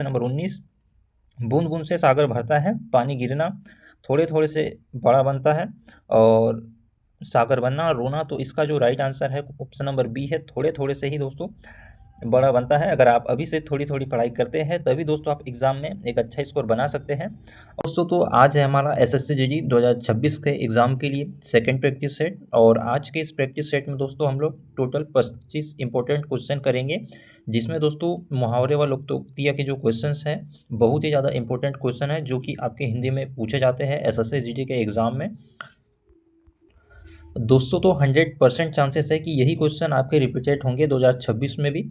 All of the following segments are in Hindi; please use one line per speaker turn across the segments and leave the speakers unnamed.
नंबर 19, बूंद बूंद से सागर भरता है, पानी गिरना थोड़े थोड़े से बड़ा बनता है और सागर बनना और रोना। तो इसका जो राइट आंसर है ऑप्शन नंबर बी है, थोड़े थोड़े से ही दोस्तों बड़ा बनता है। अगर आप अभी से थोड़ी थोड़ी पढ़ाई करते हैं तभी दोस्तों आप एग्ज़ाम में एक अच्छा स्कोर बना सकते हैं। दोस्तों तो आज है हमारा एसएससी जीडी 2026 के एग्ज़ाम के लिए सेकंड प्रैक्टिस सेट, और आज के इस प्रैक्टिस सेट में दोस्तों हम लोग टोटल 25 इंपॉर्टेंट क्वेश्चन करेंगे, जिसमें दोस्तों मुहावरे व लोकोक्तियाँ के जो क्वेश्चंस हैं बहुत ही ज़्यादा इंपॉर्टेंट क्वेश्चन है, जो कि आपके हिंदी में पूछे जाते हैं एसएससी जीडी के एग्ज़ाम में। दोस्तों तो 100% चांसेस है कि यही क्वेश्चन आपके रिपीटेड होंगे 2026 में भी,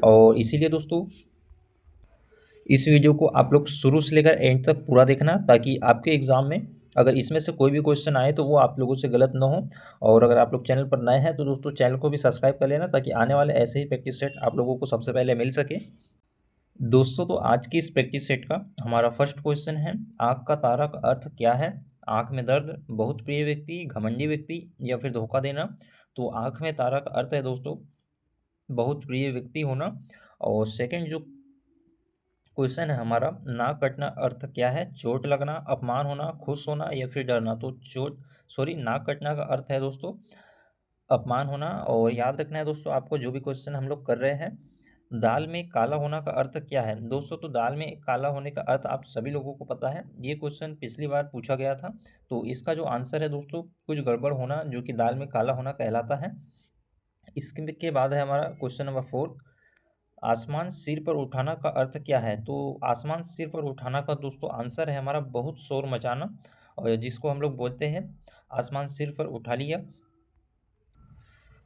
और इसीलिए दोस्तों इस वीडियो को आप लोग शुरू से लेकर एंड तक पूरा देखना, ताकि आपके एग्ज़ाम में अगर इसमें से कोई भी क्वेश्चन आए तो वो आप लोगों से गलत ना हो। और अगर आप लोग चैनल पर नए हैं तो दोस्तों चैनल को भी सब्सक्राइब कर लेना, ताकि आने वाले ऐसे ही प्रैक्टिस सेट आप लोगों को सबसे पहले मिल सके। दोस्तों तो आज की इस प्रैक्टिस सेट का हमारा फर्स्ट क्वेश्चन है, आँख का तारा का अर्थ क्या है? आँख में दर्द, बहुत प्रिय व्यक्ति, घमंडी व्यक्ति या फिर धोखा देना। तो आँख में तारा का अर्थ है दोस्तों बहुत प्रिय व्यक्ति होना। और सेकंड जो क्वेश्चन है हमारा, नाक कटना अर्थ क्या है? चोट लगना, अपमान होना, खुश होना या फिर डरना। तो नाक कटना का अर्थ है दोस्तों अपमान होना। और याद रखना है दोस्तों आपको जो भी क्वेश्चन हम लोग कर रहे हैं। दाल में काला होना का अर्थ क्या है? दोस्तों तो दाल में काला होने का अर्थ आप सभी लोगों को पता है, ये क्वेश्चन पिछली बार पूछा गया था। तो इसका जो आंसर है दोस्तों कुछ गड़बड़ होना, जो कि दाल में काला होना कहलाता है। इसके बाद है हमारा क्वेश्चन नंबर 4, आसमान सिर पर उठाना का अर्थ क्या है? तो आसमान सिर पर उठाना का दोस्तों आंसर है हमारा बहुत शोर मचाना, और जिसको हम लोग बोलते हैं आसमान सिर पर उठा लिया।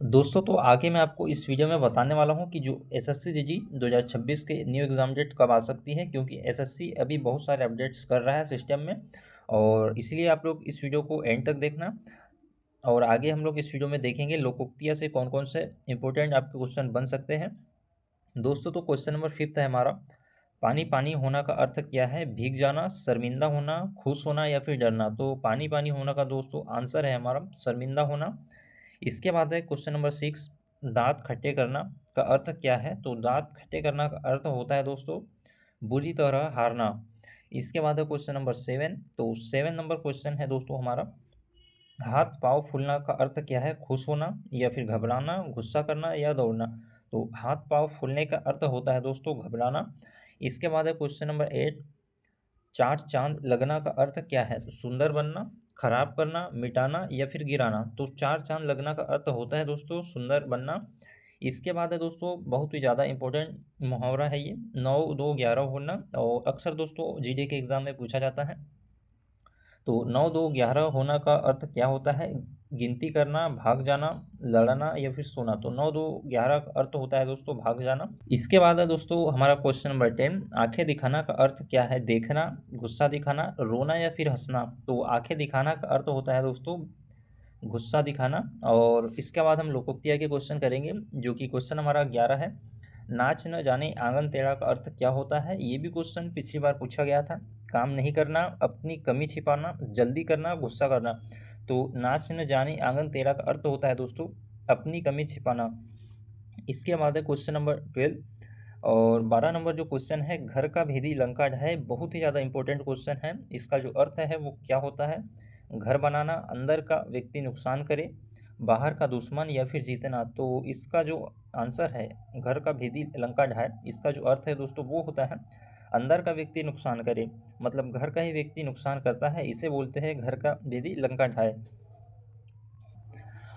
दोस्तों तो आगे मैं आपको इस वीडियो में बताने वाला हूं कि जो एसएससी जीडी 2026 के न्यू एग्ज़ाम डेट कब आ सकती है, क्योंकि एसएससी अभी बहुत सारे अपडेट्स कर रहा है सिस्टम में, और इसलिए आप लोग इस वीडियो को एंड तक देखना। और आगे हम लोग इस वीडियो में देखेंगे लोकोक्तियाँ से कौन कौन से इंपॉर्टेंट आपके क्वेश्चन बन सकते हैं। दोस्तों तो क्वेश्चन नंबर 5 है हमारा, पानी पानी होना का अर्थ क्या है? भीग जाना, शर्मिंदा होना, खुश होना या फिर डरना। तो पानी पानी होना का दोस्तों आंसर है हमारा शर्मिंदा होना। इसके बाद है क्वेश्चन नंबर 6, दांत खट्टे करना का अर्थ क्या है? तो दांत खट्टे करना का अर्थ होता है दोस्तों बुरी तरह हारना। इसके बाद है क्वेश्चन नंबर 7, तो 7 नंबर क्वेश्चन है दोस्तों हमारा, हाथ पाँव फूलना का अर्थ क्या है? खुश होना या फिर घबराना, गुस्सा करना या दौड़ना। तो हाथ पाँव फूलने का अर्थ होता है दोस्तों घबराना। इसके बाद है क्वेश्चन नंबर 8, चार चांद लगना का अर्थ क्या है? तो सुंदर बनना, खराब करना, मिटाना या फिर गिराना। तो चार चांद लगना का अर्थ होता है दोस्तों सुंदर बनना। इसके बाद है दोस्तों बहुत ही ज़्यादा इंपॉर्टेंट मुहावरा है ये, 9 2 11 होना, और अक्सर दोस्तों जीडी के एग्ज़ाम में पूछा जाता है। तो 9 2 11 होना का अर्थ क्या होता है? गिनती करना, भाग जाना, लड़ना या फिर सोना। तो 9 2 11 का अर्थ होता है दोस्तों भाग जाना। इसके बाद है दोस्तों हमारा क्वेश्चन नंबर 10, आंखें दिखाना का अर्थ क्या है? देखना, गुस्सा दिखाना, रोना या फिर हंसना। तो आंखें दिखाना का अर्थ होता है दोस्तों गुस्सा दिखाना। और इसके बाद हम लोकोक्तिया के क्वेश्चन करेंगे, जो कि क्वेश्चन हमारा 11 है, नाच न जाने आंगन टेढ़ा का अर्थ क्या होता है? ये भी क्वेश्चन पिछली बार पूछा गया था। काम नहीं करना, अपनी कमी छिपाना, जल्दी करना, गुस्सा करना। तो नाच न जाने आंगन टेढ़ा का अर्थ होता है दोस्तों अपनी कमी छिपाना। इसके बाद है क्वेश्चन नंबर 12, और 12 नंबर जो क्वेश्चन है, घर का भेदी लंका ढाए, बहुत ही ज़्यादा इंपॉर्टेंट क्वेश्चन है। इसका जो अर्थ है वो क्या होता है? घर बनाना, अंदर का व्यक्ति नुकसान करे, बाहर का दुश्मन या फिर जीतना। तो इसका जो आंसर है घर का भेदी लंका ढाए, इसका जो अर्थ है दोस्तों वो होता है अंदर का व्यक्ति नुकसान करे, मतलब घर का ही व्यक्ति नुकसान करता है, इसे बोलते हैं घर का भेदी लंका ढाए।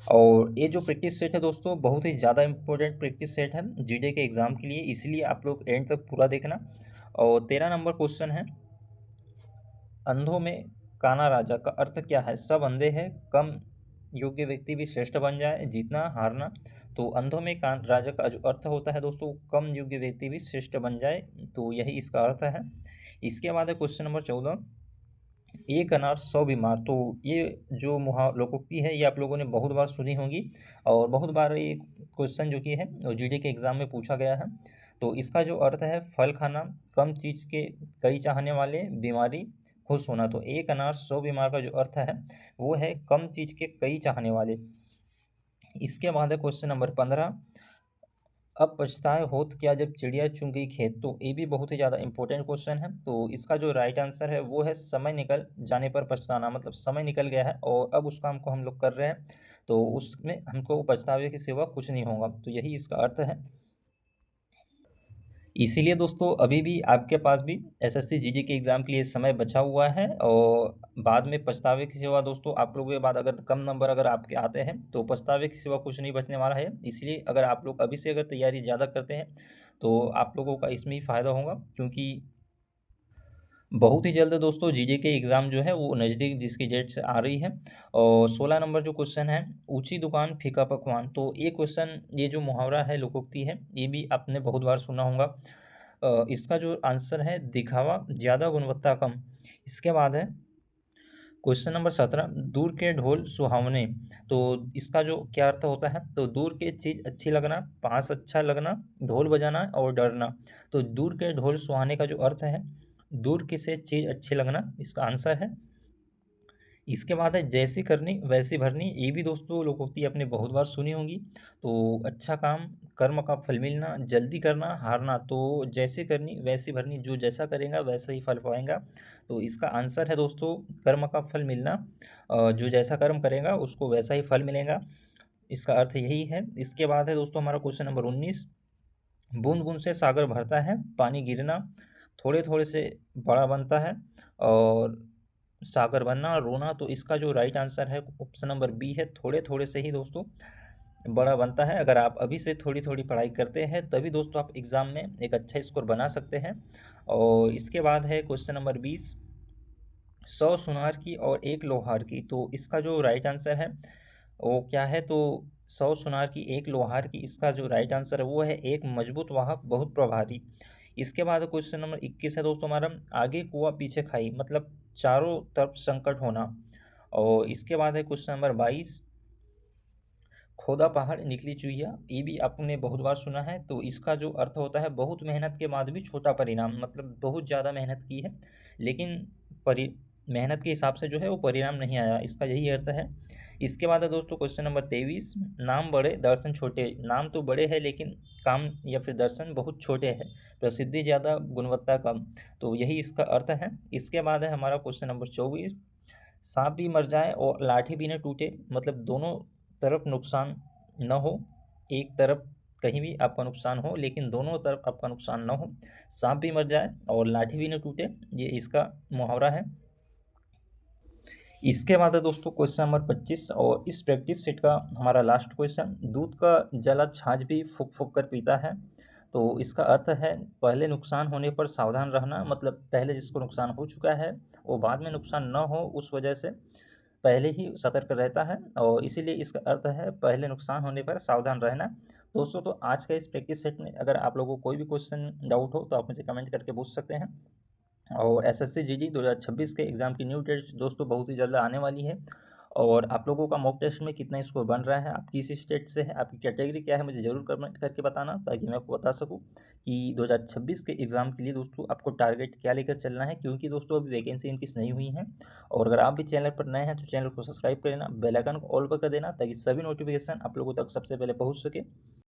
और ये जो प्रैक्टिस सेट है दोस्तों बहुत ही ज़्यादा इंपॉर्टेंट प्रैक्टिस सेट है जीडी के एग्ज़ाम के लिए, इसलिए आप लोग एंड तक पूरा देखना। और 13 नंबर क्वेश्चन है, अंधों में काना राजा का अर्थ क्या है? सब अंधे हैं, कम योग्य व्यक्ति भी श्रेष्ठ बन जाए, जीतना हारना। तो अंधों में कान राजा का जो अर्थ होता है दोस्तों कम योग्य व्यक्ति भी श्रेष्ठ बन जाए, तो यही इसका अर्थ है। इसके बाद है क्वेश्चन नंबर 14, एक अनार 100 बीमार। तो ये जो लोकोक्ति है ये आप लोगों ने बहुत बार सुनी होगी, और बहुत बार ये क्वेश्चन जो कि है वो जीडी के एग्ज़ाम में पूछा गया है। तो इसका जो अर्थ है फल खाना, कम चीज़ के कई चाहने वाले, बीमारी, खुश होना। तो एक अनार 100 बीमार का जो अर्थ है वो है कम चीज़ के कई चाहने वाले। इसके बाद है क्वेश्चन नंबर 15, अब पछताए होत क्या जब चिड़िया चुग गई खेत। तो ये भी बहुत ही ज़्यादा इंपॉर्टेंट क्वेश्चन है। तो इसका जो राइट आंसर है वो है समय निकल जाने पर पछताना, मतलब समय निकल गया है और अब उस काम को हम लोग कर रहे हैं, तो उसमें हमको पछतावे के सिवा कुछ नहीं होगा। तो यही इसका अर्थ है। इसीलिए दोस्तों अभी भी आपके पास भी एसएससी जीडी के एग्ज़ाम के लिए समय बचा हुआ है, और बाद में पछतावे की सिवा दोस्तों आप लोगों के बाद अगर कम नंबर अगर आपके आते हैं तो पछतावे की सिवा कुछ नहीं बचने वाला है। इसलिए अगर आप लोग अभी से अगर तैयारी ज़्यादा करते हैं तो आप लोगों का इसमें ही फ़ायदा होगा, क्योंकि बहुत ही जल्द दोस्तों जीडी के एग्ज़ाम जो है वो नज़दीक जिसकी डेट से आ रही है। और 16 नंबर जो क्वेश्चन है, ऊँची दुकान फीका पकवान। तो ये क्वेश्चन, ये जो मुहावरा है, लोकोक्ति है, ये भी आपने बहुत बार सुना होगा। इसका जो आंसर है, दिखावा ज़्यादा गुणवत्ता कम। इसके बाद है क्वेश्चन नंबर 17, दूर के ढोल सुहावने। तो इसका जो क्या अर्थ होता है, तो दूर की चीज़ अच्छी लगना, पास अच्छा लगना, ढोल बजाना और डरना। तो दूर के ढोल सुहाने का जो अर्थ है, दूर की से चीज़ अच्छी लगना, इसका आंसर है। इसके बाद है जैसी करनी वैसी भरनी। ये भी दोस्तों लोकोक्ति आपने बहुत बार सुनी होंगी। तो अच्छा काम, कर्म का फल मिलना, जल्दी करना, हारना। तो जैसे करनी वैसी भरनी, जो जैसा करेगा वैसा ही फल पाएगा। तो इसका आंसर है दोस्तों कर्म का फल मिलना। जो जैसा कर्म करेगा उसको वैसा ही फल मिलेगा, इसका अर्थ यही है। इसके बाद है दोस्तों हमारा क्वेश्चन नंबर 19, बूंद बूंद से सागर भरता है पानी गिरना, थोड़े थोड़े से बड़ा बनता है और सागर बनना और रोना। तो इसका जो राइट आंसर है ऑप्शन नंबर बी है, थोड़े थोड़े से ही दोस्तों बड़ा बनता है। अगर आप अभी से थोड़ी थोड़ी पढ़ाई करते हैं तभी दोस्तों आप एग्ज़ाम में एक अच्छा स्कोर बना सकते हैं। और इसके बाद है क्वेश्चन नंबर 20, 100 सुनार की और एक लोहार की। तो इसका जो राइट आंसर है वो क्या है, तो 100 सुनार की एक लोहार की, इसका जो राइट आंसर है वो है एक मजबूत वाहक बहुत प्रभारी। इसके बाद क्वेश्चन नंबर 21 है दोस्तों हमारा, आगे कुआ पीछे खाई, मतलब चारों तरफ संकट होना। और इसके बाद है क्वेश्चन नंबर 22, खोदा पहाड़ निकली चुहिया। ये भी आपने बहुत बार सुना है। तो इसका जो अर्थ होता है, बहुत मेहनत के बाद भी छोटा परिणाम, मतलब बहुत ज़्यादा मेहनत की है लेकिन परि मेहनत के हिसाब से जो है वो परिणाम नहीं आया, इसका यही अर्थ है। इसके बाद है दोस्तों क्वेश्चन नंबर 23, नाम बड़े दर्शन छोटे। नाम तो बड़े हैं लेकिन काम या फिर दर्शन बहुत छोटे हैं, प्रसिद्धि ज़्यादा गुणवत्ता कम। तो यही इसका अर्थ है। इसके बाद है हमारा क्वेश्चन नंबर 24, सांप भी मर जाए और लाठी भी न टूटे, मतलब दोनों तरफ नुकसान न हो, एक तरफ कहीं भी आपका नुकसान हो लेकिन दोनों तरफ आपका नुकसान न हो। सांप भी मर जाए और लाठी भी न टूटे, ये इसका मुहावरा है। इसके बाद है दोस्तों क्वेश्चन नंबर 25, और इस प्रैक्टिस सेट का हमारा लास्ट क्वेश्चन, दूध का जला छाछ भी फूक फूक कर पीता है। तो इसका अर्थ है पहले नुकसान होने पर सावधान रहना, मतलब पहले जिसको नुकसान हो चुका है वो बाद में नुकसान न हो उस वजह से पहले ही सतर्क रहता है, और इसीलिए इसका अर्थ है पहले नुकसान होने पर सावधान रहना। दोस्तों तो आज का इस प्रैक्टिस सेट में अगर आप लोगों को कोई भी क्वेश्चन डाउट हो तो आप मुझे कमेंट करके पूछ सकते हैं। और एसएससी जीडी 2026 के एग्ज़ाम की न्यू डेट दोस्तों बहुत ही जल्द आने वाली है। और आप लोगों का मॉक टेस्ट में कितना स्कोर बन रहा है, आप किस स्टेट से हैं, आपकी कैटेगरी क्या है, मुझे ज़रूर कमेंट करके बताना, ताकि मैं आपको बता सकूं कि 2026 के एग्ज़ाम के लिए दोस्तों आपको टारगेट क्या लेकर चलना है, क्योंकि दोस्तों अभी वैकेंसी इनकी नहीं हुई है। और अगर आप भी चैनल पर नए हैं तो चैनल को सब्सक्राइब कर लेना, बेल आइकन को ऑल पर कर देना, ताकि सभी नोटिफिकेशन आप लोगों तक सबसे पहले पहुँच सके।